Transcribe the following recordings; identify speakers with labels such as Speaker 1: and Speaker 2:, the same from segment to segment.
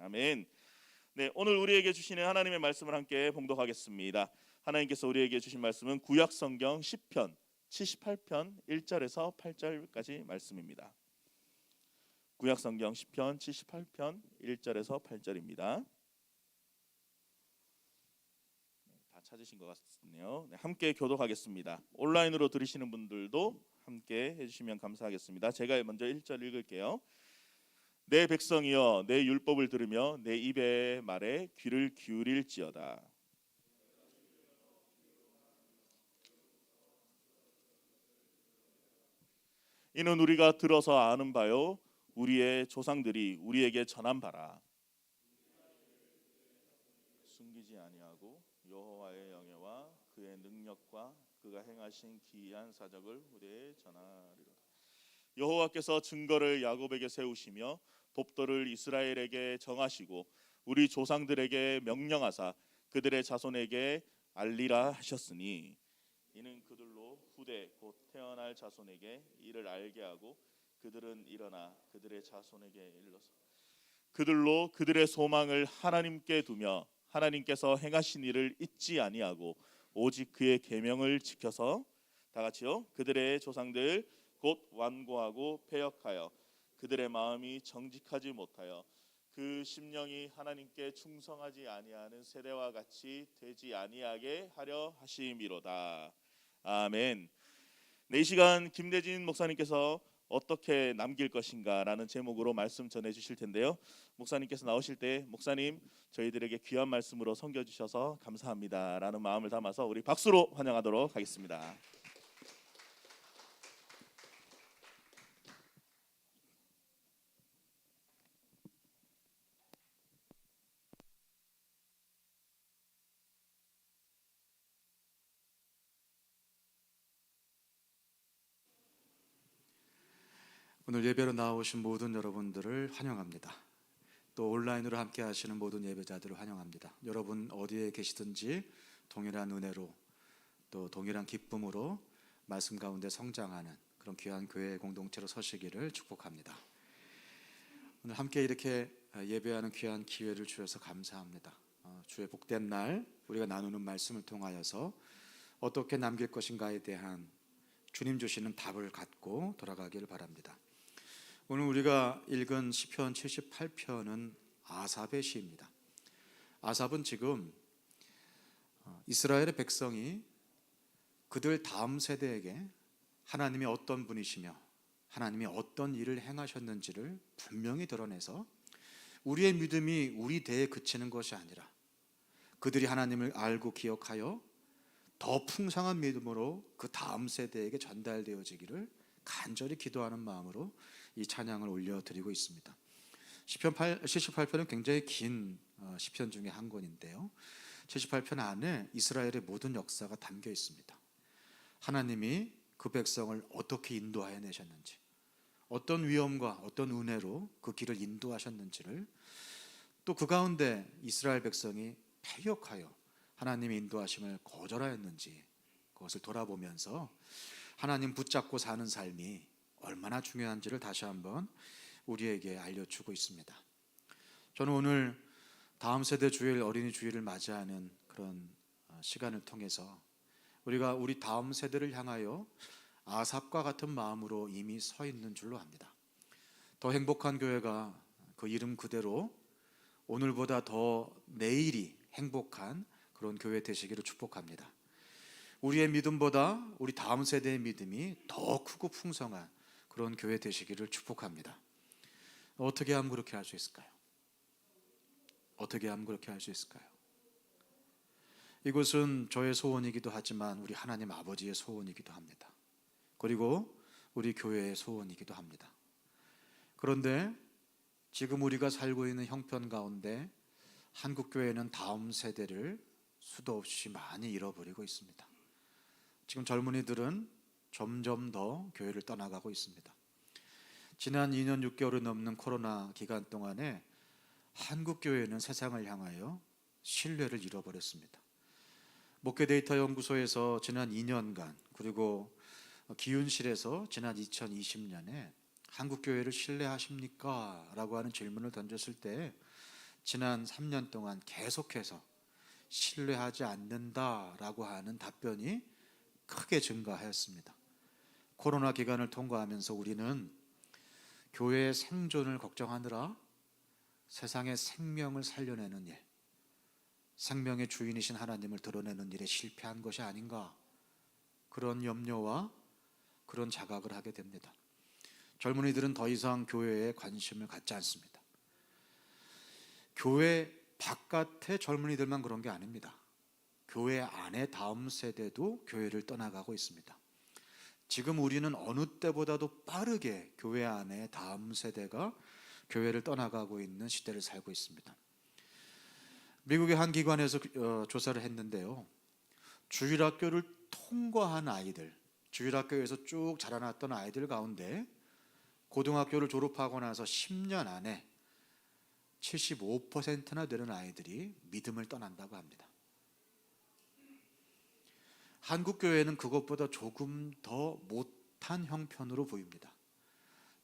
Speaker 1: 아멘. 네, 오늘 우리에게 주시는 하나님의 말씀을 함께 봉독하겠습니다. 하나님께서 우리에게 주신 말씀은 구약 성경 시편 78편 1절에서 8절까지 말씀입니다. 구약 성경 시편 78편 1절에서 8절입니다. 다 찾으신 것 같네요. 네, 함께 교독하겠습니다. 온라인으로 들으시는 분들도 함께 해주시면 감사하겠습니다. 제가 먼저 1절 읽을게요. 내 백성이여 내 율법을 들으며 내 입의 말에 귀를 기울일지어다. 이는 우리가 들어서 아는 바요 우리의 조상들이 우리에게 전한 바라. 숨기지 아니하고 여호와의 영예와 그의 능력과 그가 행하신 기이한 사적을 우리에게 전하리로다. 여호와께서 증거를 야곱에게 세우시며 법도를 이스라엘에게 정하시고 우리 조상들에게 명령하사 그들의 자손에게 알리라 하셨으니 이는 그들로 후대 곧 태어날 자손에게 이를 알게 하고 그들은 일어나 그들의 자손에게 일러서 그들로 그들의 소망을 하나님께 두며 하나님께서 행하신 일을 잊지 아니하고 오직 그의 계명을 지켜서 다 같이요 그들의 조상들 곧 완고하고 패역하여 그들의 마음이 정직하지 못하여 그 심령이 하나님께 충성하지 아니하는 세대와 같이 되지 아니하게 하려 하심이로다. 아멘. 네, 이 시간 김대진 목사님께서 어떻게 남길 것인가라는 제목으로 말씀 전해 주실 텐데요. 목사님께서 나오실 때 목사님 저희들에게 귀한 말씀으로 섬겨 주셔서 감사합니다라는 마음을 담아서 우리 박수로 환영하도록 하겠습니다.
Speaker 2: 오늘 예배로 나오신 모든 여러분들을 환영합니다. 또 온라인으로 함께 하시는 모든 예배자들을 환영합니다. 여러분 어디에 계시든지 동일한 은혜로 또 동일한 기쁨으로 말씀 가운데 성장하는 그런 귀한 교회 공동체로 서시기를 축복합니다. 오늘 함께 이렇게 예배하는 귀한 기회를 주셔서 감사합니다. 주의 복된 날 우리가 나누는 말씀을 통하여서 어떻게 남길 것인가에 대한 주님 주시는 답을 갖고 돌아가기를 바랍니다. 오늘 우리가 읽은 시편 78편은 아삽의 시입니다. 아삽은 지금 이스라엘의 백성이 그들 다음 세대에게 하나님이 어떤 분이시며 하나님이 어떤 일을 행하셨는지를 분명히 드러내서 우리의 믿음이 우리 대에 그치는 것이 아니라 그들이 하나님을 알고 기억하여 더 풍성한 믿음으로 그 다음 세대에게 전달되어지기를 간절히 기도하는 마음으로 이 찬양을 올려드리고 있습니다. 시편 78편은 굉장히 긴 시편 중에 한 권인데요. 78편 안에 이스라엘의 모든 역사가 담겨 있습니다. 하나님이 그 백성을 어떻게 인도하여 내셨는지, 어떤 위엄과 어떤 은혜로 그 길을 인도하셨는지를, 또 그 가운데 이스라엘 백성이 패역하여 하나님의 인도하심을 거절하였는지 그것을 돌아보면서 하나님 붙잡고 사는 삶이 얼마나 중요한지를 다시 한번 우리에게 알려주고 있습니다. 저는 오늘 다음 세대 주일 어린이 주일을 맞이하는 그런 시간을 통해서 우리가 우리 다음 세대를 향하여 아삽과 같은 마음으로 이미 서 있는 줄로 압니다. 더 행복한 교회가 그 이름 그대로 오늘보다 더 내일이 행복한 그런 교회 되시기를 축복합니다. 우리의 믿음보다 우리 다음 세대의 믿음이 더 크고 풍성한 그런 교회 되시기를 축복합니다. 어떻게 하면 그렇게 할 수 있을까요? 어떻게 하면 그렇게 할 수 있을까요? 이것은 저의 소원이기도 하지만 우리 하나님 아버지의 소원이기도 합니다. 그리고 우리 교회의 소원이기도 합니다. 그런데 지금 우리가 살고 있는 형편 가운데 한국교회는 다음 세대를 수도 없이 많이 잃어버리고 있습니다. 지금 젊은이들은 점점 더 교회를 떠나가고 있습니다. 지난 2년 6개월이 넘는 코로나 기간 동안에 한국교회는 세상을 향하여 신뢰를 잃어버렸습니다. 목회데이터 연구소에서 지난 2년간 그리고 기윤실에서 지난 2020년에 한국교회를 신뢰하십니까? 라고 하는 질문을 던졌을 때 지난 3년 동안 계속해서 신뢰하지 않는다라고 하는 답변이 크게 증가하였습니다. 코로나 기간을 통과하면서 우리는 교회의 생존을 걱정하느라 세상의 생명을 살려내는 일, 생명의 주인이신 하나님을 드러내는 일에 실패한 것이 아닌가, 그런 염려와 그런 자각을 하게 됩니다. 젊은이들은 더 이상 교회에 관심을 갖지 않습니다. 교회 바깥의 젊은이들만 그런 게 아닙니다. 교회 안에 다음 세대도 교회를 떠나가고 있습니다. 지금 우리는 어느 때보다도 빠르게 교회 안에 다음 세대가 교회를 떠나가고 있는 시대를 살고 있습니다. 미국의 한 기관에서 조사를 했는데요, 주일학교를 통과한 아이들, 주일학교에서 쭉 자라났던 아이들 가운데 고등학교를 졸업하고 나서 10년 안에 75%나 되는 아이들이 믿음을 떠난다고 합니다. 한국 교회는 그것보다 조금 더 못한 형편으로 보입니다.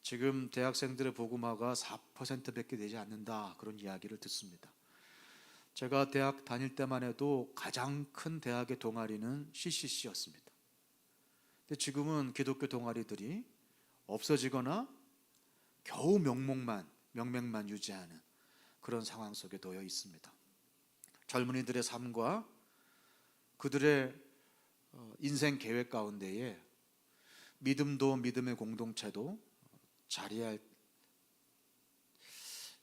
Speaker 2: 지금 대학생들의 복음화가 4%밖에 되지 않는다, 그런 이야기를 듣습니다. 제가 대학 다닐 때만 해도 가장 큰 대학의 동아리는 CCC였습니다. 근데 지금은 기독교 동아리들이 없어지거나 겨우 명맥만 유지하는 그런 상황 속에 놓여 있습니다. 젊은이들의 삶과 그들의 인생 계획 가운데에 믿음도 믿음의 공동체도 자리할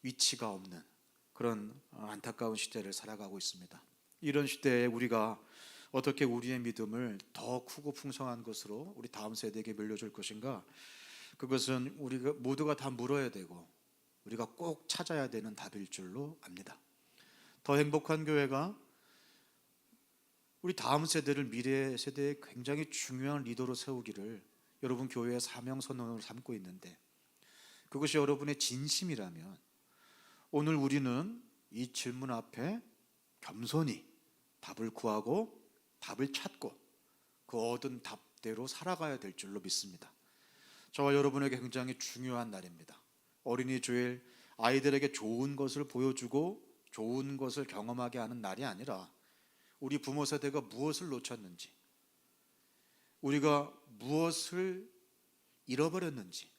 Speaker 2: 위치가 없는 그런 안타까운 시대를 살아가고 있습니다. 이런 시대에 우리가 어떻게 우리의 믿음을 더 크고 풍성한 것으로 우리 다음 세대에게 물려줄 것인가, 그것은 우리가 모두가 다 물어야 되고 우리가 꼭 찾아야 되는 답일 줄로 압니다. 더 행복한 교회가 우리 다음 세대를 미래 세대의 굉장히 중요한 리더로 세우기를 여러분 교회의 사명 선언으로 삼고 있는데, 그것이 여러분의 진심이라면 오늘 우리는 이 질문 앞에 겸손히 답을 구하고 답을 찾고 그 얻은 답대로 살아가야 될 줄로 믿습니다. 저와 여러분에게 굉장히 중요한 날입니다. 어린이 주일, 아이들에게 좋은 것을 보여주고 좋은 것을 경험하게 하는 날이 아니라 우리 부모 세대가 무엇을 놓쳤는지, 우리가 무엇을 잃어버렸는지,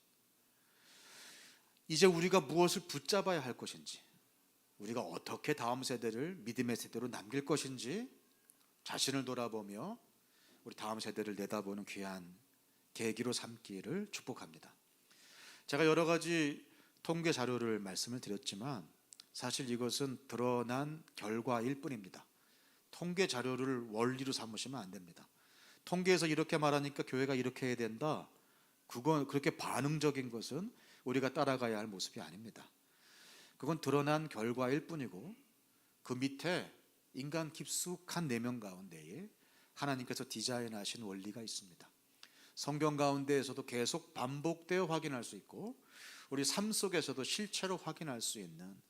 Speaker 2: 이제 우리가 무엇을 붙잡아야 할 것인지, 우리가 어떻게 다음 세대를 믿음의 세대로 남길 것인지 자신을 돌아보며 우리 다음 세대를 내다보는 귀한 계기로 삼기를 축복합니다. 제가 여러 가지 통계 자료를 말씀을 드렸지만 사실 이것은 드러난 결과일 뿐입니다. 통계 자료를 원리로 삼으시면 안 됩니다. 통계에서 이렇게 말하니까 교회가 이렇게 해야 된다, 그건 그렇게 반응적인 것은 우리가 따라가야 할 모습이 아닙니다. 그건 드러난 결과일 뿐이고 그 밑에 인간 깊숙한 내면 가운데에 하나님께서 디자인하신 원리가 있습니다. 성경 가운데에서도 계속 반복되어 확인할 수 있고 우리 삶 속에서도 실체로 확인할 수 있는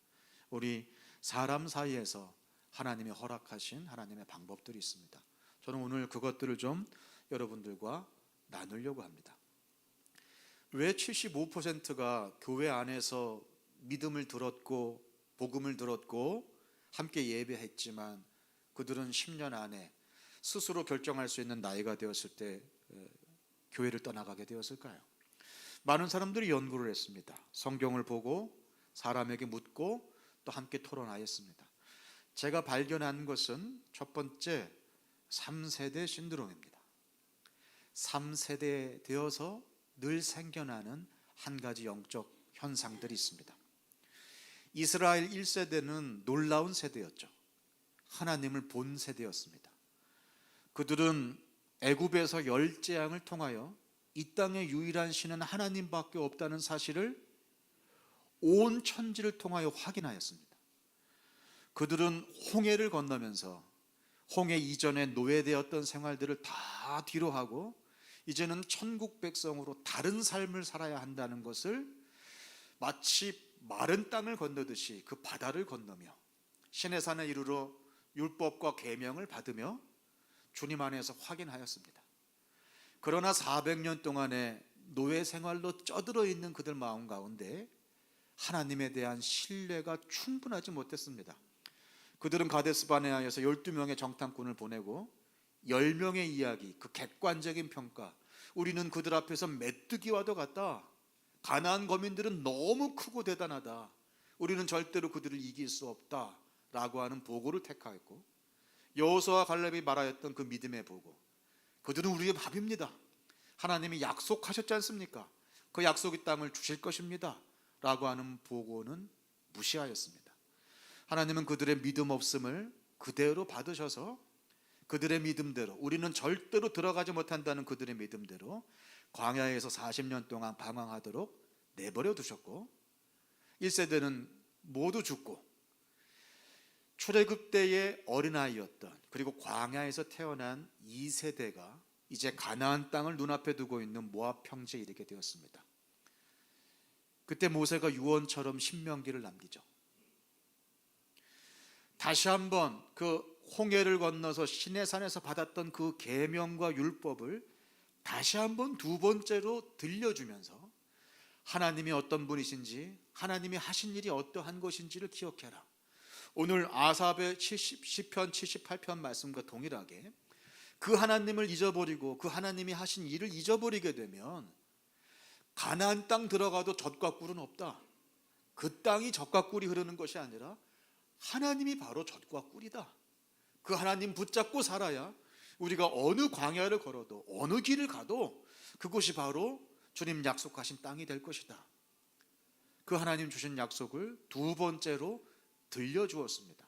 Speaker 2: 우리 사람 사이에서 하나님이 허락하신 하나님의 방법들이 있습니다. 저는 오늘 그것들을 좀 여러분들과 나누려고 합니다. 왜 75%가 교회 안에서 믿음을 들었고 복음을 들었고 함께 예배했지만 그들은 10년 안에 스스로 결정할 수 있는 나이가 되었을 때 교회를 떠나가게 되었을까요? 많은 사람들이 연구를 했습니다. 성경을 보고 사람에게 묻고 또 함께 토론하였습니다. 제가 발견한 것은 첫 번째 3세대 신드롬입니다. 3세대 되어서 늘 생겨나는 한 가지 영적 현상들이 있습니다. 이스라엘 1세대는 놀라운 세대였죠. 하나님을 본 세대였습니다. 그들은 애굽에서 10재앙을 통하여 이 땅의 유일한 신은 하나님밖에 없다는 사실을 온 천지를 통하여 확인하였습니다. 그들은 홍해를 건너면서 홍해 이전에 노예되었던 생활들을 다 뒤로 하고 이제는 천국 백성으로 다른 삶을 살아야 한다는 것을 마치 마른 땅을 건너듯이 그 바다를 건너며 시내산에 이르러 율법과 계명을 받으며 주님 안에서 확인하였습니다. 그러나 400년 동안의 노예 생활로 쩌들어 있는 그들 마음 가운데 하나님에 대한 신뢰가 충분하지 못했습니다. 그들은 가데스 바네아에서 12명의 정탐꾼을 보내고 10명의 이야기, 그 객관적인 평가, 우리는 그들 앞에서 메뚜기와도 같다. 가나안 거민들은 너무 크고 대단하다. 우리는 절대로 그들을 이길 수 없다 라고 하는 보고를 택하였고, 여호수아와 갈렙이 말하였던 그 믿음의 보고, 그들은 우리의 밥입니다. 하나님이 약속하셨지 않습니까? 그 약속의 땅을 주실 것입니다 라고 하는 보고는 무시하였습니다. 하나님은 그들의 믿음 없음을 그대로 받으셔서 그들의 믿음대로, 우리는 절대로 들어가지 못한다는 그들의 믿음대로 광야에서 40년 동안 방황하도록 내버려 두셨고, 1세대는 모두 죽고, 출애굽 때의 어린아이였던, 그리고 광야에서 태어난 2세대가 이제 가나안 땅을 눈앞에 두고 있는 모압 평지에 이르게 되었습니다. 그때 모세가 유언처럼 신명기를 남기죠. 다시 한번 그 홍해를 건너서 시내산에서 받았던 그 계명과 율법을 다시 한번 두 번째로 들려주면서 하나님이 어떤 분이신지, 하나님이 하신 일이 어떠한 것인지를 기억해라. 오늘 아삽의 시편 78편 말씀과 동일하게 그 하나님을 잊어버리고 그 하나님이 하신 일을 잊어버리게 되면 가나안 땅 들어가도 젖과 꿀은 없다. 그 땅이 젖과 꿀이 흐르는 것이 아니라 하나님이 바로 젖과 꿀이다. 그 하나님 붙잡고 살아야 우리가 어느 광야를 걸어도 어느 길을 가도 그곳이 바로 주님 약속하신 땅이 될 것이다. 그 하나님 주신 약속을 두 번째로 들려주었습니다.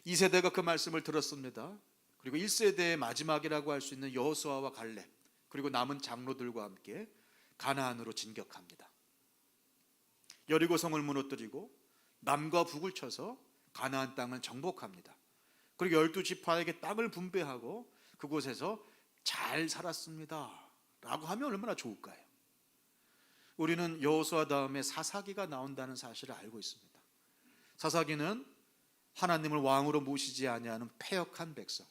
Speaker 2: 2세대가 그 말씀을 들었습니다. 그리고 1세대의 마지막이라고 할 수 있는 여호수아와 갈렙, 그리고 남은 장로들과 함께 가나안으로 진격합니다. 여리고성을 무너뜨리고 남과 북을 쳐서 가나안 땅을 정복합니다. 그리고 12지파에게 땅을 분배하고 그곳에서 잘 살았습니다 라고 하면 얼마나 좋을까요? 우리는 여호수아 다음에 사사기가 나온다는 사실을 알고 있습니다. 사사기는 하나님을 왕으로 모시지 아니하는 패역한 백성,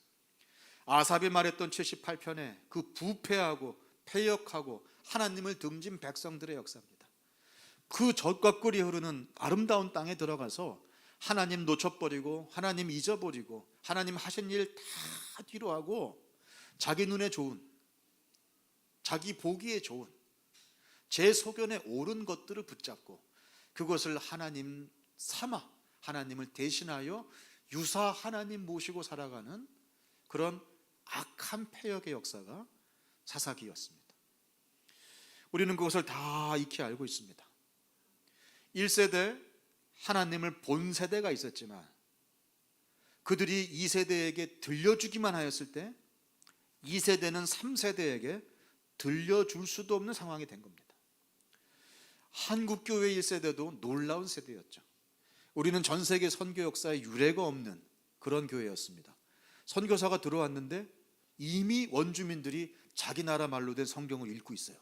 Speaker 2: 아삽이 말했던 78편에 그 부패하고 패역하고 하나님을 등진 백성들의 역사입니다. 그 젖과 꿀이 흐르는 아름다운 땅에 들어가서 하나님 놓쳐버리고 하나님 잊어버리고 하나님 하신 일 다 뒤로 하고 자기 눈에 좋은, 자기 보기에 좋은, 제 소견에 옳은 것들을 붙잡고 그것을 하나님 삼아 하나님을 대신하여 유사 하나님 모시고 살아가는 그런 악한 패역의 역사가 사사기였습니다. 우리는 그것을 다 익히 알고 있습니다. 1세대 하나님을 본 세대가 있었지만 그들이 2세대에게 들려주기만 하였을 때 2세대는 3세대에게 들려줄 수도 없는 상황이 된 겁니다. 한국교회 1세대도 놀라운 세대였죠. 우리는 전 세계 선교 역사에 유례가 없는 그런 교회였습니다. 선교사가 들어왔는데 이미 원주민들이 자기 나라 말로 된 성경을 읽고 있어요.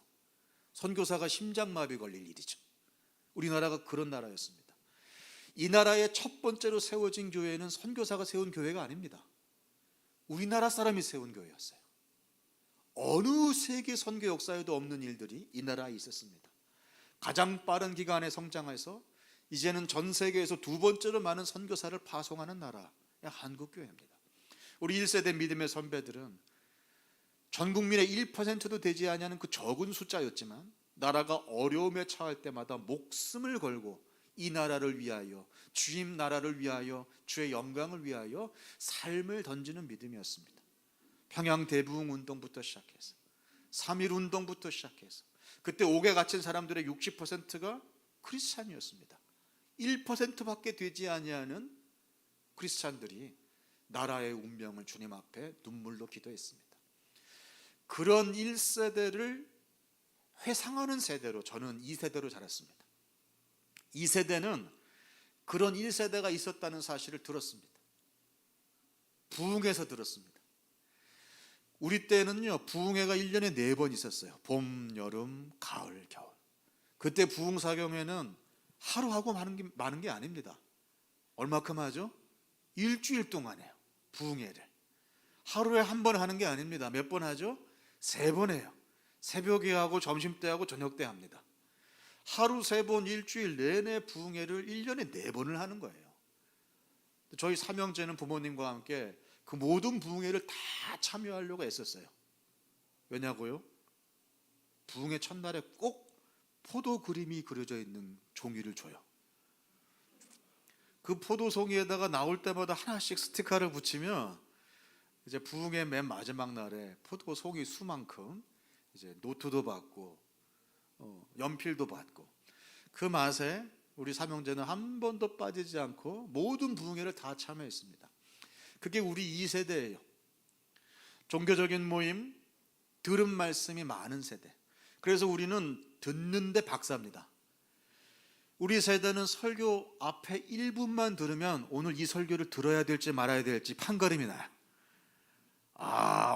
Speaker 2: 선교사가 심장마비 걸릴 일이죠. 우리나라가 그런 나라였습니다. 이 나라의 첫 번째로 세워진 교회는 선교사가 세운 교회가 아닙니다. 우리나라 사람이 세운 교회였어요. 어느 세계 선교 역사에도 없는 일들이 이 나라에 있었습니다. 가장 빠른 기간에 성장해서 이제는 전 세계에서 두 번째로 많은 선교사를 파송하는 나라, 한국교회입니다. 우리 1세대 믿음의 선배들은 전 국민의 1%도 되지 않는 그 적은 숫자였지만 나라가 어려움에 처할 때마다 목숨을 걸고 이 나라를 위하여, 주님 나라를 위하여, 주의 영광을 위하여 삶을 던지는 믿음이었습니다. 평양 대부흥 운동부터 시작해서 3.1 운동부터 시작해서 그때 옥에 갇힌 사람들의 60%가 크리스찬이었습니다. 1%밖에 되지 아니하는 크리스찬들이 나라의 운명을 주님 앞에 눈물로 기도했습니다. 그런 1세대를 회상하는 세대로 저는 2세대로 자랐습니다. 2세대는 그런 1세대가 있었다는 사실을 들었습니다. 부흥회에서 들었습니다. 우리 때는요, 부흥회가 1년에 4번 있었어요. 봄, 여름, 가을, 겨울. 그때 부흥사경회는 하루하고 많은 게 아닙니다. 얼마큼 하죠? 일주일 동안 해요. 부흥회를 하루에 한 번 하는 게 아닙니다. 몇 번 하죠? 3번 해요. 새벽에 하고 점심때 하고 저녁때 합니다. 하루 3번 일주일 내내 부흥회를 1년에 4번을 하는 거예요. 저희 삼형제는 부모님과 함께 그 모든 부흥회를 다 참여하려고 애썼어요. 왜냐고요? 부흥회 첫날에 꼭 포도 그림이 그려져 있는 종이를 줘요. 그 포도 송이에다가 나올 때마다 하나씩 스티커를 붙이면 이제 부흥회 맨 마지막 날에 포도 송이 수만큼 이제 노트도 받고 연필도 받고, 그 맛에 우리 삼형제는 한 번도 빠지지 않고 모든 부흥회를 다 참여했습니다. 그게 우리 2세대예요. 종교적인 모임, 들은 말씀이 많은 세대. 그래서 우리는 듣는데 박사입니다. 우리 세대는 설교 앞에 1분만 들으면 오늘 이 설교를 들어야 될지 말아야 될지 판가름이 나요.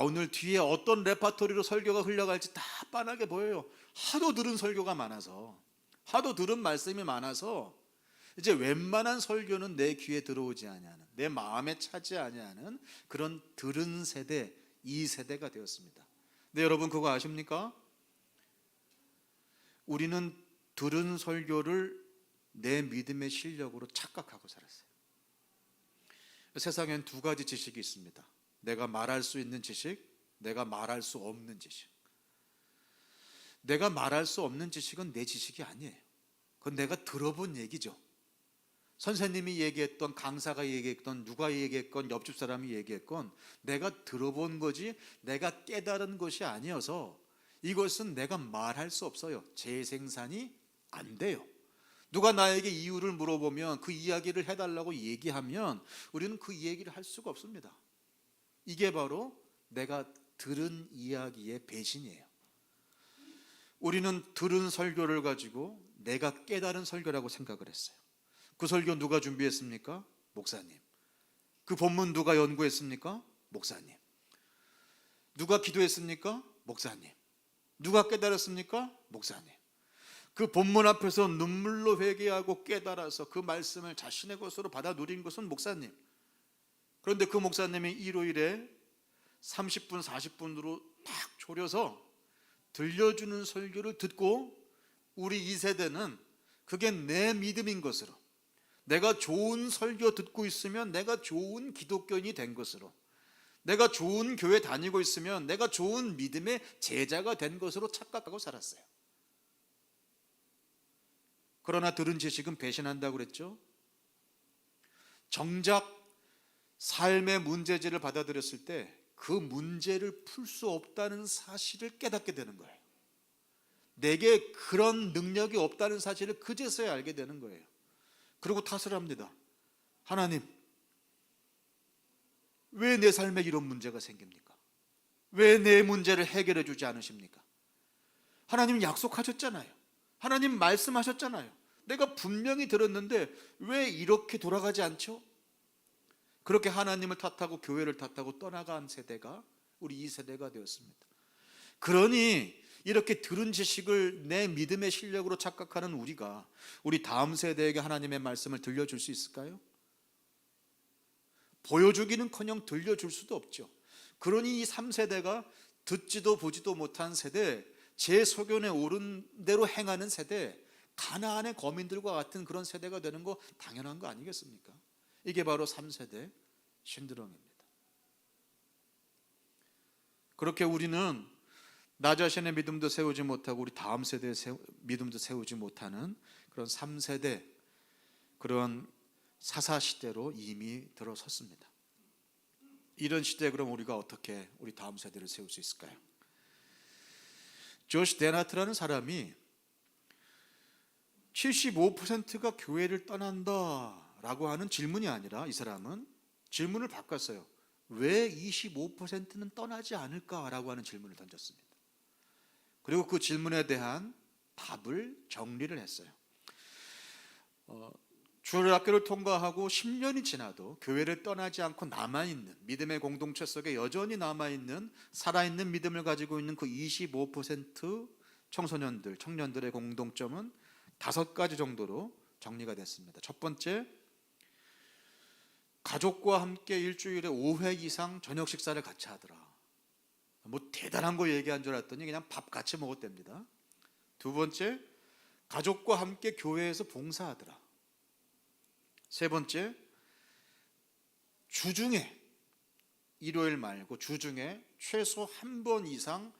Speaker 2: 오늘 뒤에 어떤 레파토리로 설교가 흘러갈지 다 빤하게 보여요. 하도 들은 설교가 많아서, 하도 들은 말씀이 많아서 이제 웬만한 설교는 내 귀에 들어오지 아니하는, 내 마음에 차지 아니하는 그런 들은 세대, 2세대가 되었습니다. 근데 여러분 그거 아십니까? 우리는 들은 설교를 내 믿음의 실력으로 착각하고 살았어요. 세상엔 2가지 지식이 있습니다. 내가 말할 수 있는 지식, 내가 말할 수 없는 지식. 내가 말할 수 없는 지식은 내 지식이 아니에요. 그건 내가 들어본 얘기죠. 선생님이 얘기했던, 강사가 얘기했던, 누가 얘기했건, 옆집 사람이 얘기했건 내가 들어본 거지 내가 깨달은 것이 아니어서 이것은 내가 말할 수 없어요. 재생산이 안 돼요. 누가 나에게 이유를 물어보면 그 이야기를 해달라고 얘기하면 우리는 그 얘기를 할 수가 없습니다. 이게 바로 내가 들은 이야기의 배신이에요. 우리는 들은 설교를 가지고 내가 깨달은 설교라고 생각을 했어요. 그 설교 누가 준비했습니까? 목사님. 그 본문 누가 연구했습니까? 목사님. 누가 기도했습니까? 목사님. 누가 깨달았습니까? 목사님. 그 본문 앞에서 눈물로 회개하고 깨달아서 그 말씀을 자신의 것으로 받아 누린 것은 목사님. 그런데 그 목사님이 일요일에 30분, 40분으로 딱 졸여서 들려주는 설교를 듣고 우리 2세대는 그게 내 믿음인 것으로, 내가 좋은 설교 듣고 있으면 내가 좋은 기독교인이 된 것으로, 내가 좋은 교회 다니고 있으면 내가 좋은 믿음의 제자가 된 것으로 착각하고 살았어요. 그러나 들은 지식은 배신한다고 그랬죠. 정작 삶의 문제지를 받아들였을 때 그 문제를 풀 수 없다는 사실을 깨닫게 되는 거예요. 내게 그런 능력이 없다는 사실을 그제서야 알게 되는 거예요. 그리고 탓을 합니다. 하나님, 왜 내 삶에 이런 문제가 생깁니까? 왜 내 문제를 해결해 주지 않으십니까? 하나님 약속하셨잖아요. 하나님 말씀하셨잖아요. 내가 분명히 들었는데 왜 이렇게 돌아가지 않죠? 그렇게 하나님을 탓하고 교회를 탓하고 떠나간 세대가 우리 2세대가 되었습니다. 그러니 이렇게 들은 지식을 내 믿음의 실력으로 착각하는 우리가 우리 다음 세대에게 하나님의 말씀을 들려줄 수 있을까요? 보여주기는커녕 들려줄 수도 없죠. 그러니 이 3세대가 듣지도 보지도 못한 세대, 제 소견에 옳은 대로 행하는 세대, 가나안의 거민들과 같은 그런 세대가 되는 거 당연한 거 아니겠습니까? 이게 바로 3세대 신드롬입니다. 그렇게 우리는 나 자신의 믿음도 세우지 못하고 우리 다음 세대의 믿음도 세우지 못하는 그런 3세대, 그런 사사시대로 이미 들어섰습니다. 이런 시대에 그럼 우리가 어떻게 우리 다음 세대를 세울 수 있을까요? 조시 데나트라는 사람이 75%가 교회를 떠난다라고 하는 질문이 아니라, 이 사람은 질문을 바꿨어요. 왜 25%는 떠나지 않을까라고 하는 질문을 던졌습니다. 그리고 그 질문에 대한 답을 정리를 했어요. 주일학교를 통과하고 10년이 지나도 교회를 떠나지 않고 남아있는, 믿음의 공동체 속에 여전히 남아있는 살아있는 믿음을 가지고 있는 그 25% 청소년들, 청년들의 공동점은 5가지 정도로 정리가 됐습니다. 첫 번째, 가족과 함께 일주일에 5회 이상 저녁 식사를 같이 하더라. 뭐 대단한 거 얘기한 줄 알았더니 그냥 밥 같이 먹었답니다. 두 번째, 가족과 함께 교회에서 봉사하더라. 세 번째, 주중에, 일요일 말고 주중에 최소 한 번 이상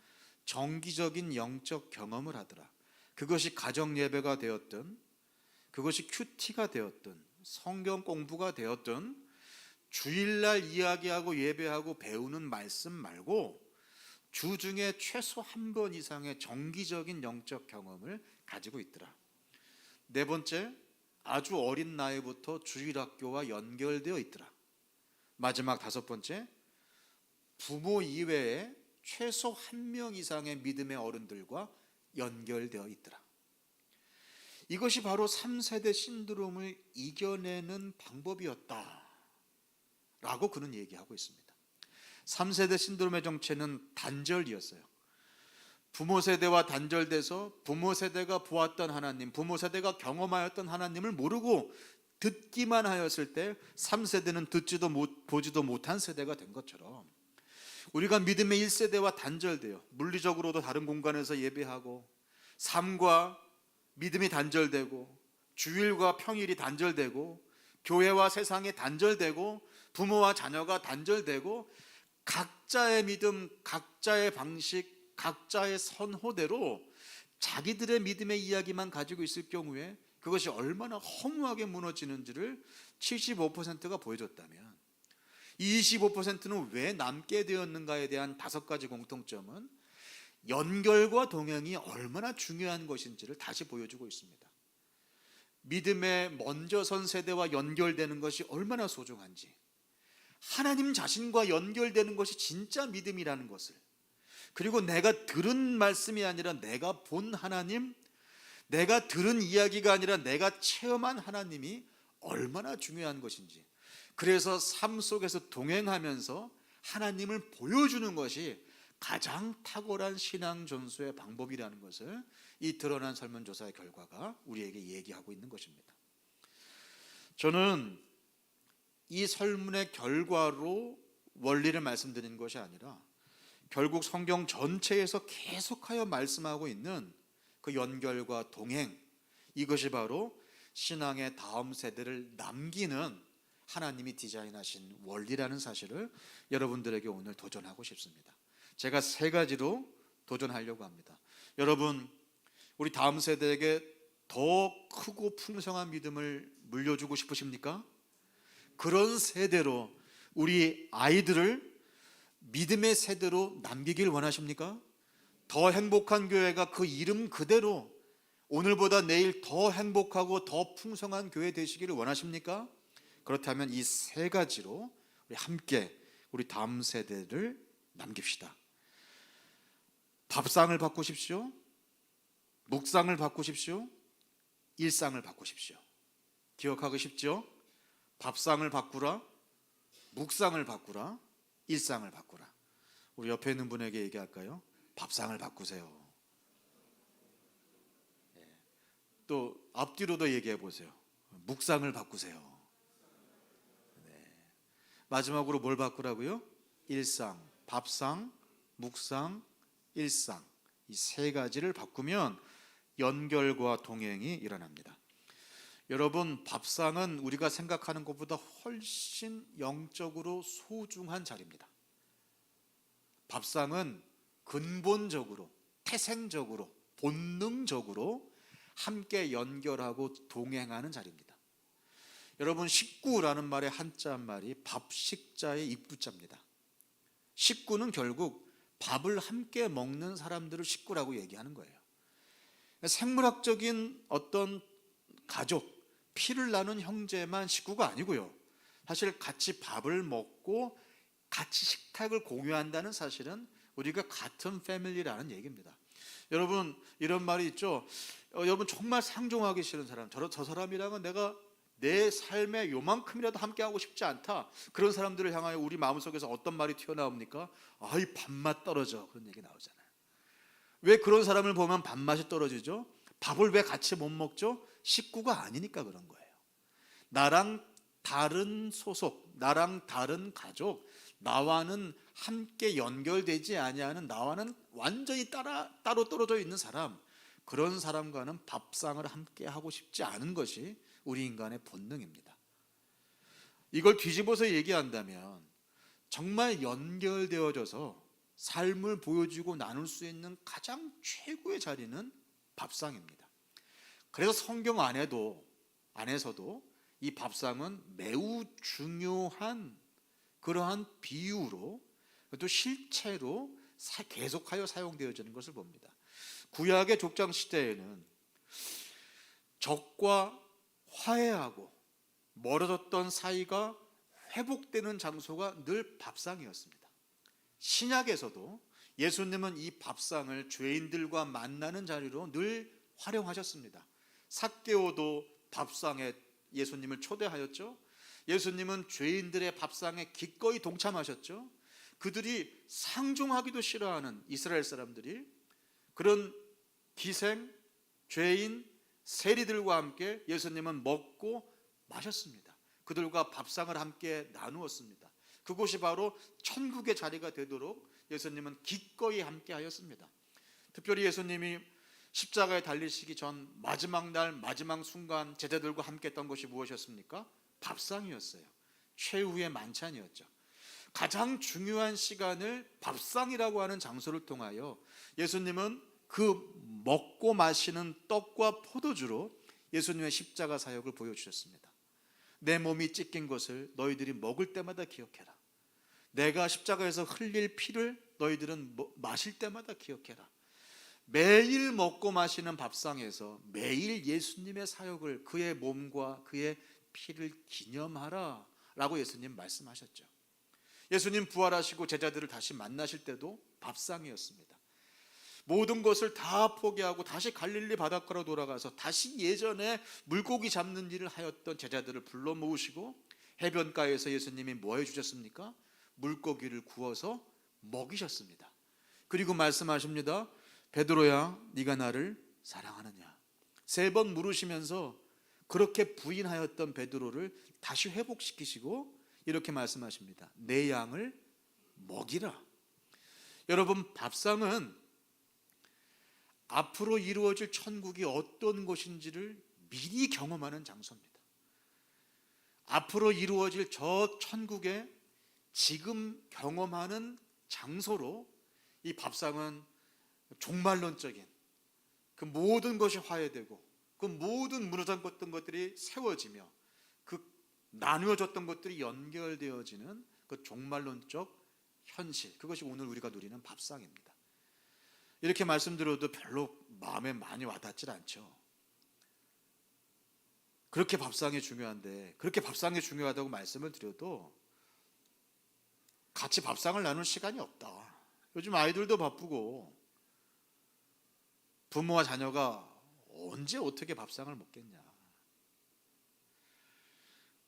Speaker 2: 정기적인 영적 경험을 하더라. 그것이 가정 예배가 되었든, 그것이 큐티가 되었든, 성경 공부가 되었든, 주일날 이야기하고 예배하고 배우는 말씀 말고 주중에 최소 한 번 이상의 정기적인 영적 경험을 가지고 있더라. 네 번째, 아주 어린 나이부터 주일학교와 연결되어 있더라. 마지막 다섯 번째, 부모 이외에 최소 한 명 이상의 믿음의 어른들과 연결되어 있더라. 이것이 바로 3세대 신드롬을 이겨내는 방법이었다 라고 그는 얘기하고 있습니다. 3세대 신드롬의 정체는 단절이었어요. 부모 세대와 단절돼서 부모 세대가 보았던 하나님, 부모 세대가 경험하였던 하나님을 모르고 듣기만 하였을 때 3세대는 듣지도 보지도 못한 세대가 된 것처럼 우리가 믿음의 1세대와 단절돼요. 물리적으로도 다른 공간에서 예배하고 삶과 믿음이 단절되고 주일과 평일이 단절되고 교회와 세상이 단절되고 부모와 자녀가 단절되고 각자의 믿음, 각자의 방식, 각자의 선호대로 자기들의 믿음의 이야기만 가지고 있을 경우에 그것이 얼마나 허무하게 무너지는지를 75%가 보여줬다면 이 25%는 왜 남게 되었는가에 대한 5가지 공통점은 연결과 동행이 얼마나 중요한 것인지를 다시 보여주고 있습니다. 믿음에 먼저 선 세대와 연결되는 것이 얼마나 소중한지, 하나님 자신과 연결되는 것이 진짜 믿음이라는 것을, 그리고 내가 들은 말씀이 아니라 내가 본 하나님, 내가 들은 이야기가 아니라 내가 체험한 하나님이 얼마나 중요한 것인지, 그래서 삶 속에서 동행하면서 하나님을 보여주는 것이 가장 탁월한 신앙 전수의 방법이라는 것을 이 드러난 설문조사의 결과가 우리에게 얘기하고 있는 것입니다. 저는 이 설문의 결과로 원리를 말씀드리는 것이 아니라 결국 성경 전체에서 계속하여 말씀하고 있는 그 연결과 동행, 이것이 바로 신앙의 다음 세대를 남기는 하나님이 디자인하신 원리라는 사실을 여러분들에게 오늘 도전하고 싶습니다. 제가 3가지로 도전하려고 합니다. 여러분, 우리 다음 세대에게 더 크고 풍성한 믿음을 물려주고 싶으십니까? 그런 세대로 우리 아이들을 믿음의 세대로 남기길 원하십니까? 더 행복한 교회가 그 이름 그대로 오늘보다 내일 더 행복하고 더 풍성한 교회 되시기를 원하십니까? 그렇다면 이 3가지로 우리 함께 우리 다음 세대를 남깁시다. 밥상을 바꾸십시오. 묵상을 바꾸십시오. 일상을 바꾸십시오. 기억하고 싶죠? 밥상을 바꾸라, 묵상을 바꾸라, 일상을 바꾸라. 우리 옆에 있는 분에게 얘기할까요? 밥상을 바꾸세요. 또 앞뒤로도 얘기해 보세요. 묵상을 바꾸세요. 마지막으로 뭘 바꾸라고요? 일상, 밥상, 묵상, 일상, 이 3가지를 바꾸면 연결과 동행이 일어납니다. 여러분, 밥상은 우리가 생각하는 것보다 훨씬 영적으로 소중한 자리입니다. 밥상은 근본적으로, 태생적으로, 본능적으로 함께 연결하고 동행하는 자리입니다. 여러분, 식구라는 말의 한자말이 밥식자의 입구자입니다. 식구는 결국 밥을 함께 먹는 사람들을 식구라고 얘기하는 거예요. 생물학적인 어떤 가족, 피를 나눈 형제만 식구가 아니고요. 사실 같이 밥을 먹고 같이 식탁을 공유한다는 사실은 우리가 같은 패밀리라는 얘기입니다. 여러분, 이런 말이 있죠. 여러분, 정말 상종하기 싫은 사람, 저 사람이랑은 내가 내 삶에 요만큼이라도 함께하고 싶지 않다. 그런 사람들을 향하여 우리 마음속에서 어떤 말이 튀어나옵니까? 아이, 밥맛 떨어져. 그런 얘기 나오잖아요. 왜 그런 사람을 보면 밥맛이 떨어지죠? 밥을 왜 같이 못 먹죠? 식구가 아니니까 그런 거예요. 나랑 다른 소속, 나랑 다른 가족, 나와는 함께 연결되지 아니하는, 나와는 완전히 따로 떨어져 있는 사람, 그런 사람과는 밥상을 함께 하고 싶지 않은 것이 우리 인간의 본능입니다. 이걸 뒤집어서 얘기한다면 정말 연결되어져서 삶을 보여주고 나눌 수 있는 가장 최고의 자리는 밥상입니다. 그래서 성경 안에서도 이 밥상은 매우 중요한 그러한 비유로 또 실체로 계속하여 사용되어지는 것을 봅니다. 구약의 족장 시대에는 적과 화해하고 멀어졌던 사이가 회복되는 장소가 늘 밥상이었습니다. 신약에서도 예수님은 이 밥상을 죄인들과 만나는 자리로 늘 활용하셨습니다. 삭개오도 밥상에 예수님을 초대하였죠. 예수님은 죄인들의 밥상에 기꺼이 동참하셨죠. 그들이 상종하기도 싫어하는 이스라엘 사람들이 그런 기생, 죄인, 세리들과 함께 예수님은 먹고 마셨습니다. 그들과 밥상을 함께 나누었습니다. 그곳이 바로 천국의 자리가 되도록 예수님은 기꺼이 함께 하였습니다. 특별히 예수님이 십자가에 달리시기 전 마지막 날 마지막 순간 제자들과 함께 했던 것이 무엇이었습니까? 밥상이었어요. 최후의 만찬이었죠. 가장 중요한 시간을 밥상이라고 하는 장소를 통하여 예수님은 그 먹고 마시는 떡과 포도주로 예수님의 십자가 사역을 보여주셨습니다. 내 몸이 찢긴 것을 너희들이 먹을 때마다 기억해라. 내가 십자가에서 흘릴 피를 너희들은 마실 때마다 기억해라. 매일 먹고 마시는 밥상에서 매일 예수님의 사역을, 그의 몸과 그의 피를 기념하라 라고 예수님 말씀하셨죠. 예수님 부활하시고 제자들을 다시 만나실 때도 밥상이었습니다. 모든 것을 다 포기하고 다시 갈릴리 바닷가로 돌아가서 다시 예전에 물고기 잡는 일을 하였던 제자들을 불러 모으시고 해변가에서 예수님이 뭐 해주셨습니까? 물고기를 구워서 먹이셨습니다. 그리고 말씀하십니다. 베드로야, 네가 나를 사랑하느냐? 3번 물으시면서 그렇게 부인하였던 베드로를 다시 회복시키시고 이렇게 말씀하십니다. 내 양을 먹이라. 여러분, 밥상은 앞으로 이루어질 천국이 어떤 곳인지를 미리 경험하는 장소입니다. 앞으로 이루어질 저 천국에 지금 경험하는 장소로 이 밥상은 종말론적인 그 모든 것이 화해되고 그 모든 무너졌던 것들이 세워지며 그 나누어졌던 것들이 연결되어지는 그 종말론적 현실, 그것이 오늘 우리가 누리는 밥상입니다. 이렇게 말씀드려도 별로 마음에 많이 와닿질 않죠. 그렇게 밥상이 중요한데, 그렇게 밥상이 중요하다고 말씀을 드려도 같이 밥상을 나눌 시간이 없다. 요즘 아이들도 바쁘고 부모와 자녀가 언제 어떻게 밥상을 먹겠냐.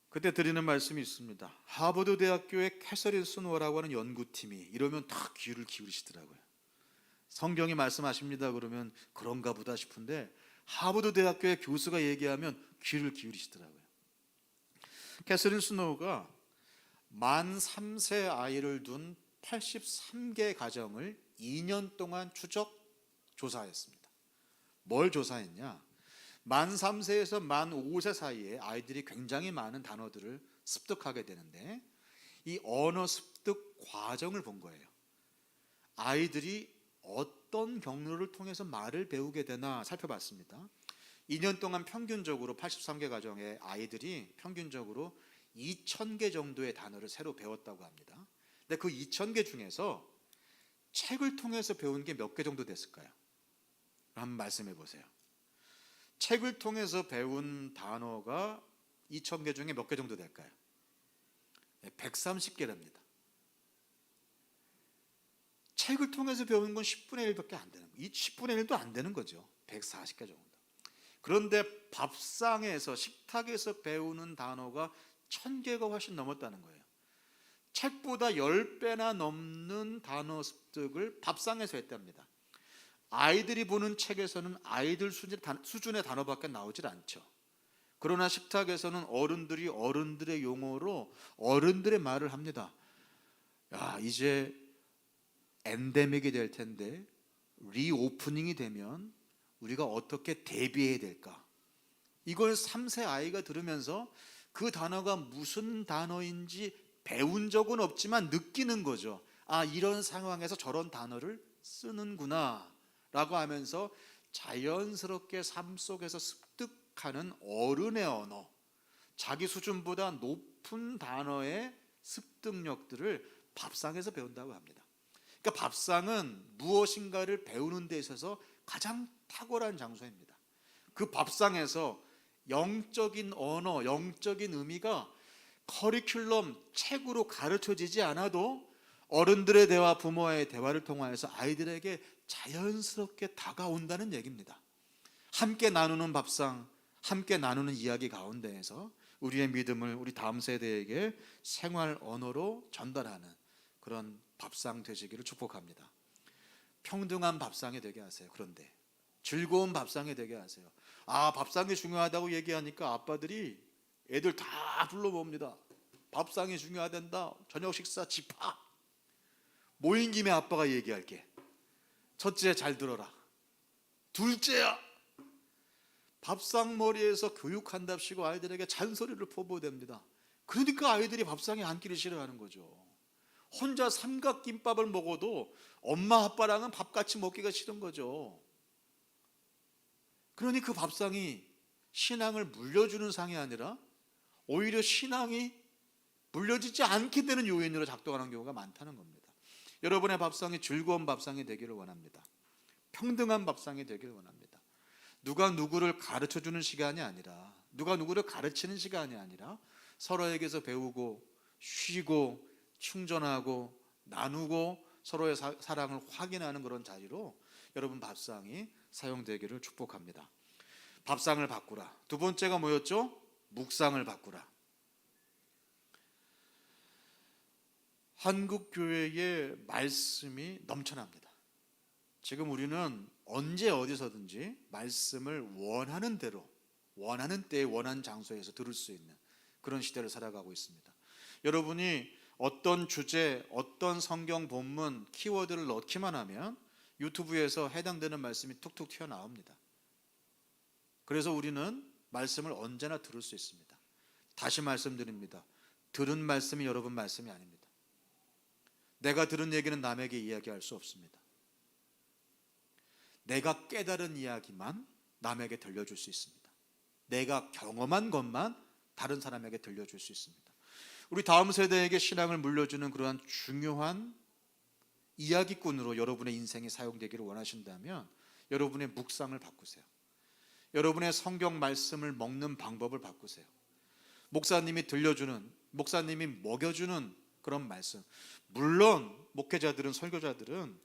Speaker 2: 그때 드리는 말씀이 있습니다. 하버드 대학교의 캐서린 스노어라고 하는 연구팀이 이러면 다 귀를 기울이시더라고요. 성경이 말씀하십니다 그러면 그런가 보다 싶은데 하버드 대학교의 교수가 얘기하면 귀를 기울이시더라고요. 캐서린 스노우가 만 3세 아이를 둔 83개 가정을 2년 동안 추적 조사했습니다. 뭘 조사했냐? 만 3세에서 만 5세 사이에 아이들이 굉장히 많은 단어들을 습득하게 되는데 이 언어 습득 과정을 본 거예요. 아이들이 어떤 경로를 통해서 말을 배우게 되나 살펴봤습니다. 2년 동안 평균적으로 83개 가정의 아이들이 평균적으로 2,000개 정도의 단어를 새로 배웠다고 합니다. 근데 그 2,000개 중에서 책을 통해서 배운 게 몇 개 정도 됐을까요? 한번 말씀해 보세요. 책을 통해서 배운 단어가 2,000개 중에 몇 개 정도 될까요? 130개랍니다. 책을 통해서 배우는 건 10분의 1밖에 안 되는 거예요. 10분의 1도 안 되는 거죠. 140개 정도. 그런데 밥상에서, 식탁에서 배우는 단어가 1,000개가 훨씬 넘었다는 거예요. 책보다 10배나 넘는 단어 습득을 밥상에서 했답니다. 아이들이 보는 책에서는 아이들 수준의 단어밖에 나오질 않죠. 그러나 식탁에서는 어른들이 어른들의 용어로 어른들의 말을 합니다. 야, 이제 엔데믹이 될 텐데 리오프닝이 되면 우리가 어떻게 대비해야 될까? 이걸 3세 아이가 들으면서 그 단어가 무슨 단어인지 배운 적은 없지만 느끼는 거죠. 아, 이런 상황에서 저런 단어를 쓰는구나 라고 하면서 자연스럽게 삶 속에서 습득하는 어른의 언어, 자기 수준보다 높은 단어의 습득력들을 밥상에서 배운다고 합니다. 그러니까 밥상은 무엇인가를 배우는 데 있어서 가장 탁월한 장소입니다. 그 밥상에서 영적인 언어, 영적인 의미가 커리큘럼, 책으로 가르쳐지지 않아도 어른들의 대화, 부모와의 대화를 통하여서 아이들에게 자연스럽게 다가온다는 얘기입니다. 함께 나누는 밥상, 함께 나누는 이야기 가운데에서 우리의 믿음을 우리 다음 세대에게 생활 언어로 전달하는 그런 밥상 되시기를 축복합니다. 평등한 밥상이 되게 하세요. 그런데 즐거운 밥상이 되게 하세요. 아, 밥상이 중요하다고 얘기하니까 아빠들이 애들 다 불러 봅니다. 밥상이 중요하단다. 저녁 식사 집합. 모인 김에 아빠가 얘기할게. 첫째, 잘 들어라. 둘째야, 밥상머리에서 교육한답시고 아이들에게 잔소리를 퍼부어댑니다. 그러니까 아이들이 밥상에 앉기를 싫어하는 거죠. 혼자 삼각김밥을 먹어도 엄마 아빠랑은 밥 같이 먹기가 싫은 거죠. 그러니 그 밥상이 신앙을 물려주는 상이 아니라 오히려 신앙이 물려지지 않게 되는 요인으로 작동하는 경우가 많다는 겁니다. 여러분의 밥상이 즐거운 밥상이 되기를 원합니다. 평등한 밥상이 되기를 원합니다. 누가 누구를 가르쳐주는 시간이 아니라, 누가 누구를 가르치는 시간이 아니라 서로에게서 배우고 쉬고 충전하고 나누고 서로의 사랑을 확인하는 그런 자리로 여러분 밥상이 사용되기를 축복합니다. 밥상을 바꾸라. 두 번째가 뭐였죠? 묵상을 바꾸라. 한국 교회의 말씀이 넘쳐납니다. 지금 우리는 언제 어디서든지 말씀을 원하는 대로, 원하는 때에 원하는 장소에서 들을 수 있는 그런 시대를 살아가고 있습니다. 여러분이 어떤 주제, 어떤 성경 본문, 키워드를 넣기만 하면 유튜브에서 해당되는 말씀이 툭툭 튀어나옵니다. 그래서 우리는 말씀을 언제나 들을 수 있습니다. 다시 말씀드립니다. 들은 말씀이 여러분 말씀이 아닙니다. 내가 들은 얘기는 남에게 이야기할 수 없습니다. 내가 깨달은 이야기만 남에게 들려줄 수 있습니다. 내가 경험한 것만 다른 사람에게 들려줄 수 있습니다. 우리 다음 세대에게 신앙을 물려주는 그러한 중요한 이야기꾼으로 여러분의 인생이 사용되기를 원하신다면 여러분의 묵상을 바꾸세요. 여러분의 성경 말씀을 먹는 방법을 바꾸세요. 목사님이 들려주는, 목사님이 먹여주는 그런 말씀, 물론 목회자들은, 설교자들은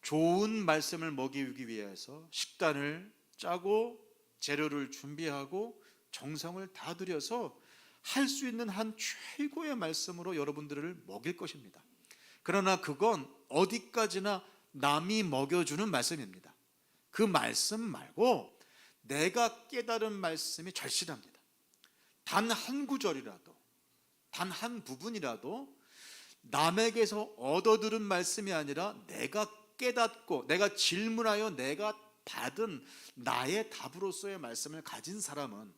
Speaker 2: 좋은 말씀을 먹이기 위해서 식단을 짜고 재료를 준비하고 정성을 다 들여서 할 수 있는 한 최고의 말씀으로 여러분들을 먹일 것입니다. 그러나 그건 어디까지나 남이 먹여주는 말씀입니다. 그 말씀 말고 내가 깨달은 말씀이 절실합니다. 단 한 구절이라도, 단 한 부분이라도 남에게서 얻어들은 말씀이 아니라 내가 깨닫고 내가 질문하여 내가 받은 나의 답으로서의 말씀을 가진 사람은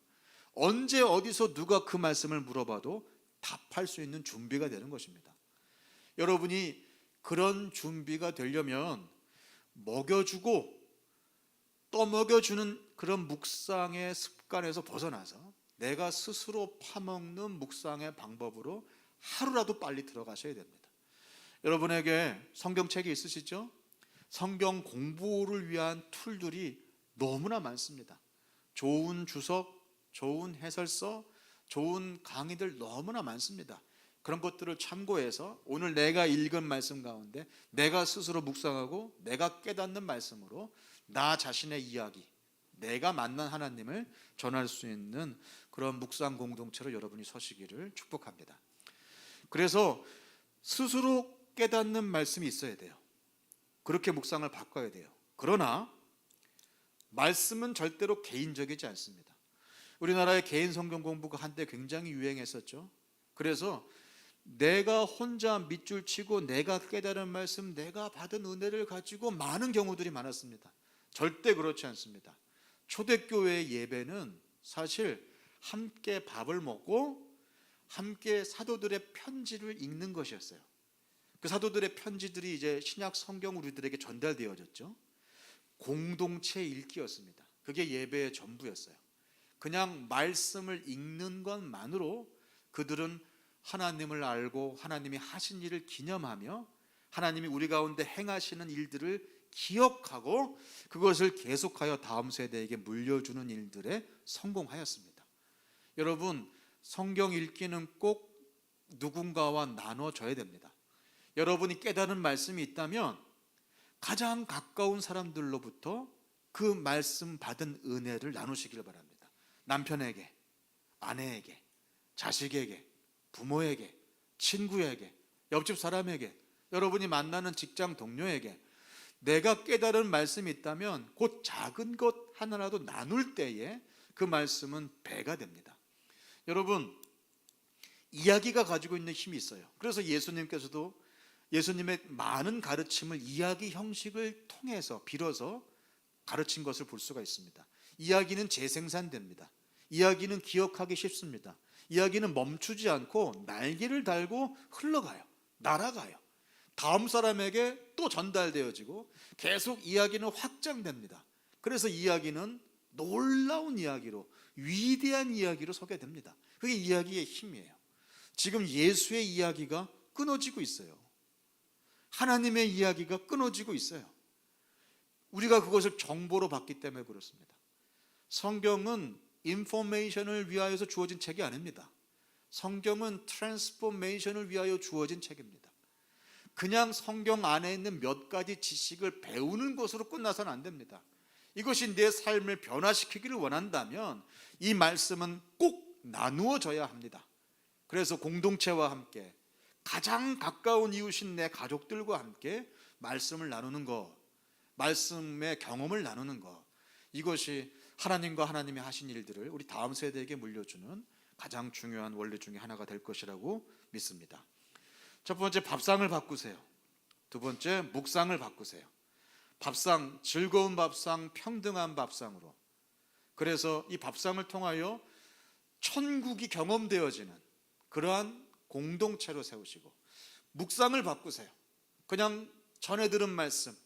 Speaker 2: 언제 어디서 누가 그 말씀을 물어봐도 답할 수 있는 준비가 되는 것입니다. 여러분이 그런 준비가 되려면 먹여주고 떠먹여주는 그런 묵상의 습관에서 벗어나서 내가 스스로 파먹는 묵상의 방법으로 하루라도 빨리 들어가셔야 됩니다. 여러분에게 성경책이 있으시죠? 성경 공부를 위한 툴들이 너무나 많습니다. 좋은 주석, 좋은 해설서, 좋은 강의들 너무나 많습니다. 그런 것들을 참고해서 오늘 내가 읽은 말씀 가운데 내가 스스로 묵상하고 내가 깨닫는 말씀으로 나 자신의 이야기, 내가 만난 하나님을 전할 수 있는 그런 묵상 공동체로 여러분이 서시기를 축복합니다. 그래서 스스로 깨닫는 말씀이 있어야 돼요. 그렇게 묵상을 바꿔야 돼요. 그러나 말씀은 절대로 개인적이지 않습니다. 우리나라의 개인 성경 공부가 한때 굉장히 유행했었죠. 그래서 내가 혼자 밑줄 치고 내가 깨달은 말씀, 내가 받은 은혜를 가지고 많은 경우들이 많았습니다. 절대 그렇지 않습니다. 초대교회 예배는 사실 함께 밥을 먹고 함께 사도들의 편지를 읽는 것이었어요. 그 사도들의 편지들이 이제 신약 성경 우리들에게 전달되어졌죠. 공동체 읽기였습니다. 그게 예배의 전부였어요. 그냥 말씀을 읽는 것만으로 그들은 하나님을 알고 하나님이 하신 일을 기념하며 하나님이 우리 가운데 행하시는 일들을 기억하고 그것을 계속하여 다음 세대에게 물려주는 일들에 성공하였습니다. 여러분, 성경 읽기는 꼭 누군가와 나눠줘야 됩니다. 여러분이 깨달은 말씀이 있다면 가장 가까운 사람들로부터 그 말씀 받은 은혜를 나누시길 바랍니다. 남편에게, 아내에게, 자식에게, 부모에게, 친구에게, 옆집 사람에게, 여러분이 만나는 직장 동료에게 내가 깨달은 말씀이 있다면 곧 작은 것 하나라도 나눌 때에 그 말씀은 배가 됩니다. 여러분, 이야기가 가지고 있는 힘이 있어요. 그래서 예수님께서도 예수님의 많은 가르침을 이야기 형식을 통해서 빌어서 가르친 것을 볼 수가 있습니다. 이야기는 재생산됩니다. 이야기는 기억하기 쉽습니다. 이야기는 멈추지 않고 날개를 달고 흘러가요. 날아가요. 다음 사람에게 또 전달되어지고 계속 이야기는 확장됩니다. 그래서 이야기는 놀라운 이야기로, 위대한 이야기로 서게 됩니다. 그게 이야기의 힘이에요. 지금 예수의 이야기가 끊어지고 있어요. 하나님의 이야기가 끊어지고 있어요. 우리가 그것을 정보로 받기 때문에 그렇습니다. 성경은 인포메이션을 위하여서 주어진 책이 아닙니다. 성경은 트랜스포메이션을 위하여 주어진 책입니다. 그냥 성경 안에 있는 몇 가지 지식을 배우는 것으로 끝나서는 안 됩니다. 이것이 내 삶을 변화시키기를 원한다면 이 말씀은 꼭 나누어져야 합니다. 그래서 공동체와 함께 가장 가까운 이웃인 내 가족들과 함께 말씀을 나누는 것, 말씀의 경험을 나누는 것, 이것이 하나님과 하나님이 하신 일들을 우리 다음 세대에게 물려주는 가장 중요한 원리 중에 하나가 될 것이라고 믿습니다. 첫 번째, 밥상을 바꾸세요. 두 번째, 묵상을 바꾸세요. 밥상, 즐거운 밥상, 평등한 밥상으로. 그래서 이 밥상을 통하여 천국이 경험되어지는 그러한 공동체로 세우시고, 묵상을 바꾸세요. 그냥 전에 들은 말씀,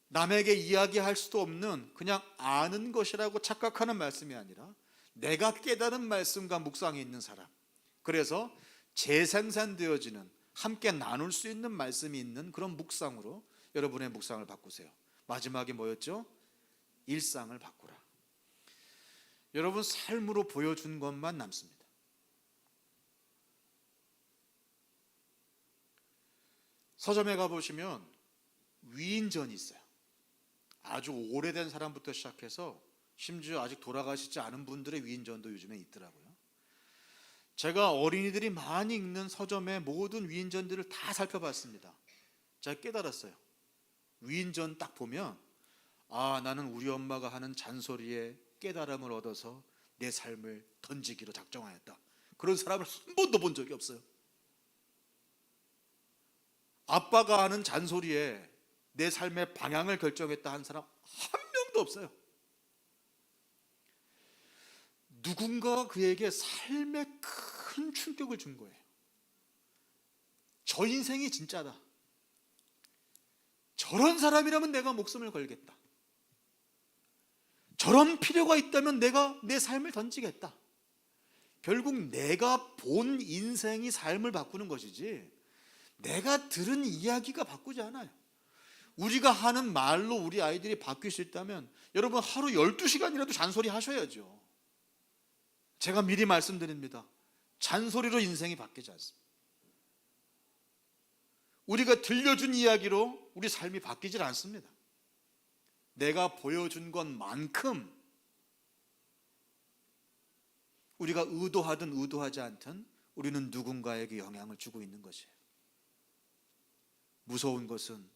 Speaker 2: 남에게 이야기할 수도 없는 그냥 아는 것이라고 착각하는 말씀이 아니라 내가 깨달은 말씀과 묵상이 있는 사람, 그래서 재생산되어지는 함께 나눌 수 있는 말씀이 있는 그런 묵상으로 여러분의 묵상을 바꾸세요. 마지막에 뭐였죠? 일상을 바꾸라. 여러분, 삶으로 보여준 것만 남습니다. 서점에 가보시면 위인전이 있어요. 아주 오래된 사람부터 시작해서 심지어 아직 돌아가시지 않은 분들의 위인전도 요즘에 있더라고요. 제가 어린이들이 많이 읽는 서점의 모든 위인전들을 다 살펴봤습니다. 제가 깨달았어요. 위인전 딱 보면 나는 우리 엄마가 하는 잔소리에 깨달음을 얻어서 내 삶을 던지기로 작정하였다. 그런 사람을 한 번도 본 적이 없어요. 아빠가 하는 잔소리에 내 삶의 방향을 결정했다 한 사람 한 명도 없어요. 누군가 그에게 삶의 큰 충격을 준 거예요. 저 인생이 진짜다. 저런 사람이라면 내가 목숨을 걸겠다. 저런 필요가 있다면 내가 내 삶을 던지겠다. 결국 내가 본 인생이 삶을 바꾸는 것이지 내가 들은 이야기가 바꾸지 않아요. 우리가 하는 말로 우리 아이들이 바뀔 수 있다면 여러분 하루 12시간이라도 잔소리 하셔야죠. 제가 미리 말씀드립니다. 잔소리로 인생이 바뀌지 않습니다. 우리가 들려준 이야기로 우리 삶이 바뀌질 않습니다. 내가 보여준 것만큼 우리가 의도하든 의도하지 않든 우리는 누군가에게 영향을 주고 있는 것이에요. 무서운 것은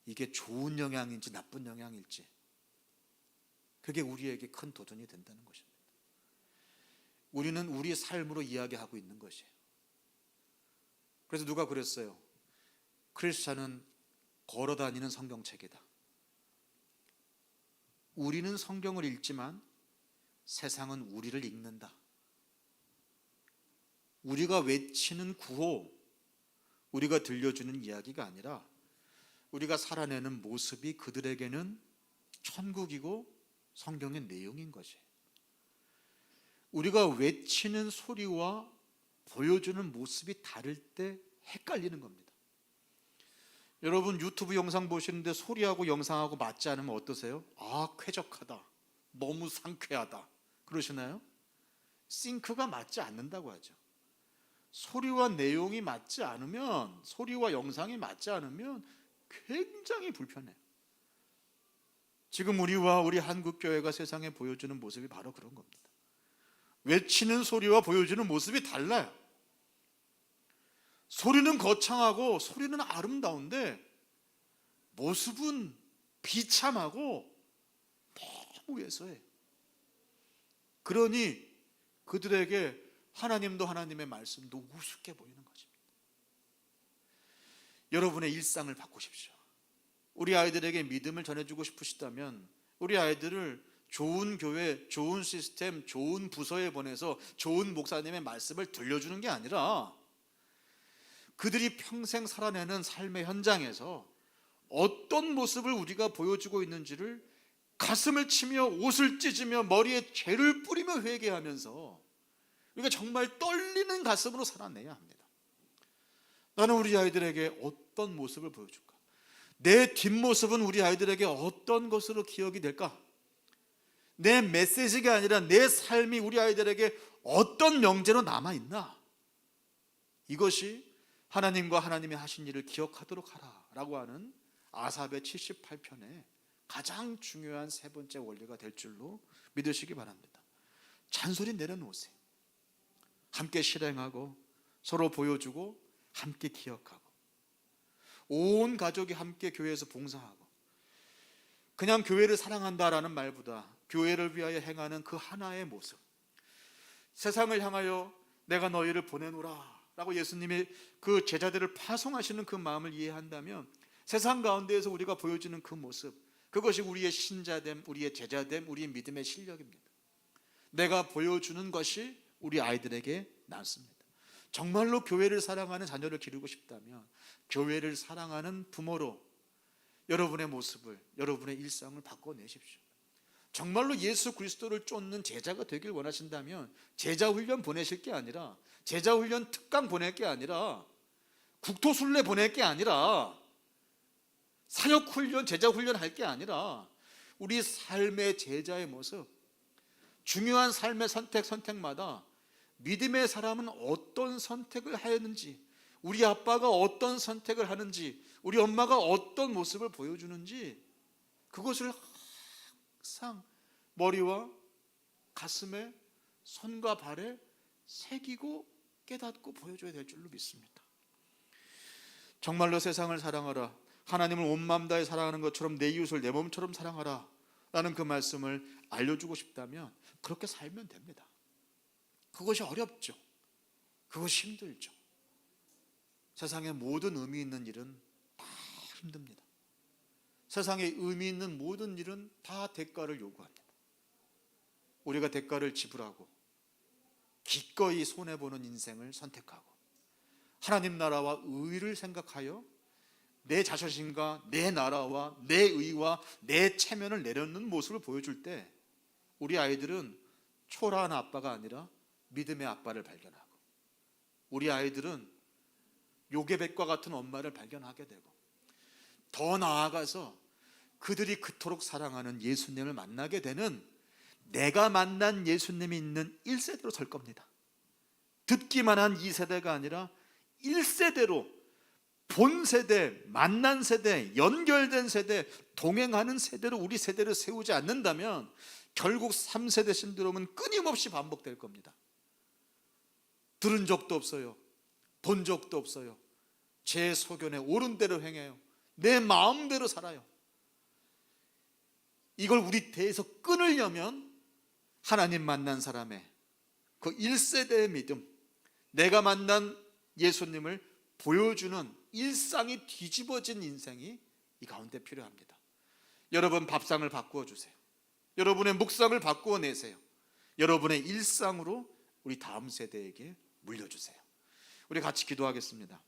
Speaker 2: 이게 좋은 영향인지 나쁜 영향일지, 그게 우리에게 큰 도전이 된다는 것입니다. 우리는 우리의 삶으로 이야기하고 있는 것이에요. 그래서 누가 그랬어요. 크리스찬은 걸어다니는 성경책이다. 우리는 성경을 읽지만 세상은 우리를 읽는다. 우리가 외치는 구호, 우리가 들려주는 이야기가 아니라 우리가 살아내는 모습이 그들에게는 천국이고 성경의 내용인 것이에요. 우리가 외치는 소리와 보여주는 모습이 다를 때 헷갈리는 겁니다. 여러분 유튜브 영상 보시는데 소리하고 영상하고 맞지 않으면 어떠세요? 아, 쾌적하다, 너무 상쾌하다 그러시나요? 싱크가 맞지 않는다고 하죠. 소리와 내용이 맞지 않으면, 소리와 영상이 맞지 않으면 굉장히 불편해요. 지금 우리와 우리 한국교회가 세상에 보여주는 모습이 바로 그런 겁니다. 외치는 소리와 보여주는 모습이 달라요. 소리는 거창하고 소리는 아름다운데 모습은 비참하고 너무 왜소해요. 그러니 그들에게 하나님도 하나님의 말씀도 우습게 보이는 것입니다. 여러분의 일상을 바꾸십시오. 우리 아이들에게 믿음을 전해주고 싶으시다면 우리 아이들을 좋은 교회, 좋은 시스템, 좋은 부서에 보내서 좋은 목사님의 말씀을 들려주는 게 아니라 그들이 평생 살아내는 삶의 현장에서 어떤 모습을 우리가 보여주고 있는지를 가슴을 치며 옷을 찢으며 머리에 죄를 뿌리며 회개하면서 우리가 정말 떨리는 가슴으로 살아내야 합니다. 나는 우리 아이들에게 어떤 모습을 보여줄까? 내 뒷모습은 우리 아이들에게 어떤 것으로 기억이 될까? 내 메시지가 아니라 내 삶이 우리 아이들에게 어떤 명제로 남아있나? 이것이 하나님과 하나님의 하신 일을 기억하도록 하라 라고 하는 아삽의 78편의 가장 중요한 세 번째 원리가 될 줄로 믿으시기 바랍니다. 잔소리 내려놓으세요. 함께 실행하고 서로 보여주고 함께 기억하고 온 가족이 함께 교회에서 봉사하고 그냥 교회를 사랑한다라는 말보다 교회를 위하여 행하는 그 하나의 모습, 세상을 향하여 내가 너희를 보내노라 라고 예수님이 그 제자들을 파송하시는 그 마음을 이해한다면 세상 가운데에서 우리가 보여주는 그 모습, 그것이 우리의 신자됨, 우리의 제자됨, 우리의 믿음의 실력입니다. 내가 보여주는 것이 우리 아이들에게 남습니다. 정말로 교회를 사랑하는 자녀를 기르고 싶다면 교회를 사랑하는 부모로 여러분의 모습을, 여러분의 일상을 바꿔내십시오. 정말로 예수 그리스도를 쫓는 제자가 되길 원하신다면 제자 훈련 보내실 게 아니라, 제자 훈련 특강 보낼 게 아니라, 국토순례 보낼 게 아니라, 사역 훈련, 제자 훈련 할 게 아니라 우리 삶의 제자의 모습, 중요한 삶의 선택마다 믿음의 사람은 어떤 선택을 하였는지, 우리 아빠가 어떤 선택을 하는지, 우리 엄마가 어떤 모습을 보여주는지, 그것을 항상 머리와 가슴에, 손과 발에 새기고 깨닫고 보여줘야 될 줄로 믿습니다. 정말로 세상을 사랑하라, 하나님을 온 마음 다해 사랑하는 것처럼 내 이웃을 내 몸처럼 사랑하라 라는 그 말씀을 알려주고 싶다면 그렇게 살면 됩니다. 그것이 어렵죠. 그것이 힘들죠. 세상에 모든 의미 있는 일은 다 힘듭니다. 세상에 의미 있는 모든 일은 다 대가를 요구합니다. 우리가 대가를 지불하고 기꺼이 손해보는 인생을 선택하고 하나님 나라와 의를 생각하여 내 자존심과 내 나라와 내 의와 내 체면을 내려놓는 모습을 보여줄 때 우리 아이들은 초라한 아빠가 아니라 믿음의 아빠를 발견하고, 우리 아이들은 요게벳과 같은 엄마를 발견하게 되고, 더 나아가서 그들이 그토록 사랑하는 예수님을 만나게 되는, 내가 만난 예수님이 있는 1세대로 설 겁니다. 듣기만 한 2세대가 아니라 1세대로, 본 세대, 만난 세대, 연결된 세대, 동행하는 세대로 우리 세대를 세우지 않는다면 결국 3세대 신드롬은 끊임없이 반복될 겁니다. 들은 적도 없어요. 본 적도 없어요. 제 소견에 옳은 대로 행해요. 내 마음대로 살아요. 이걸 우리 대에서 끊으려면 하나님 만난 사람의 그 1세대의 믿음, 내가 만난 예수님을 보여주는 일상이 뒤집어진 인생이 이 가운데 필요합니다. 여러분 밥상을 바꾸어 주세요. 여러분의 묵상을 바꾸어 내세요. 여러분의 일상으로 우리 다음 세대에게 물려주세요. 우리 같이 기도하겠습니다.